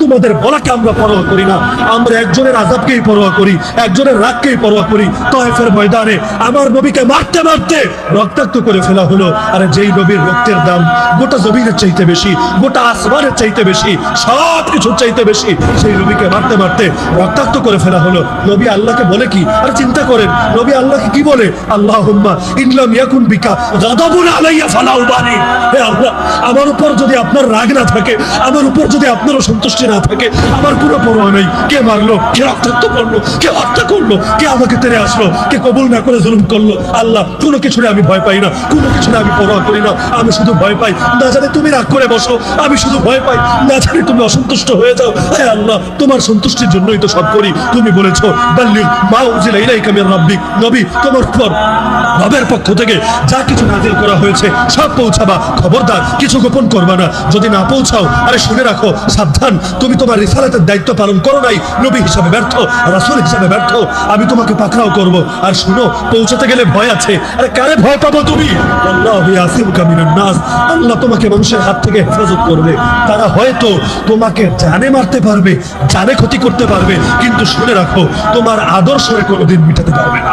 তোমাদের বলাকে আমরা পরোয়া করি না, আমরা একজনের আযাবকেই পরোয়া করি, একজনের রাগকেই পরোয়া করি। তায়েফের ময়দানে আমার নবীকে মারতে মারতে রক্তাক্ত করে ফেলা হলো। আর যেই নবীর রক্তের দাম গোটা জমিনের চাইতে বেশি, গোটা আসমানের চাইতে বেশি, সব কিছুর চাইতে বেশি, সেই নবীকে মারতে মারতে রক্তাক্ত করে ফেলা হলো। নবী আল্লাহকে বলে কি? আর চিন্তা করেন, নবী আল্লাহকে কি বলে? আল্লাহুম্মা ইল্লাম ইয়াকুন বিকা গাদাবুন আলাইয়া ফালা উবালি। হে আল্লাহ, আমার উপর যদি আপনার রাগ না থাকে, আমার উপর যদি আপনারও সন্তুষ্টি না থাকে, আমার কোনো পরোয়া নেই। কে মারলো, কে রক্তাক্ত করলো, কে হত্যা করলো, কে আমাকে তেড়ে আসলো, কে কবুল না করে জুলুম করলো, আল্লাহ কোনো কিছুরে আমি ভয় পাই না, কোনো কিছুরে আমি পরোয়া করি না। আমি শুধু ভয় পাই না জানি তুমি রাগ করে বসো, আমি শুধু ভয় পাই না জানি তুমি অসন্তুষ্ট হয়ে যাও। হে আল্লাহ, তোমার সন্তুষ্টির জন্যই তো সব করি। তুমি বলেছো বাল্লিগ মা উনজিলা ইলাইকা মির রাব্বিক, নবী তোমার উপর রবের পক্ষ থেকে যা কিছু নাযিল করা হয়েছে সব পৌঁছাবা, খবরদার কিছু গোপন করবা না। যদি না পৌঁছাও, আরে শুনে রাখো, সাবধান, তুমি তোমার রিসালাতের দায়িত্ব পালন করো নাই, নবী হিসাবে ব্যর্থ, রাসূল হিসাবে ব্যর্থ, আমি তোমাকে পাকড়াও করব। আর শুনো, পৌঁছাতে গেলে ভয় আছে। আরে কারে ভয় পাবো তুমি? আল্লাহু ইয়াসিমুকা মিনান নাস, আল্লাহ তোমাকে মানুষের হাত থেকে হেফাজত করবে। তারা হয়তো তোমাকে জানে মারতে পারবে, জানে ক্ষতি করতে পারবে, কিন্তু শুনে রাখো, তোমার আদর্শে কোনোদিন মিটাতে পারবে না।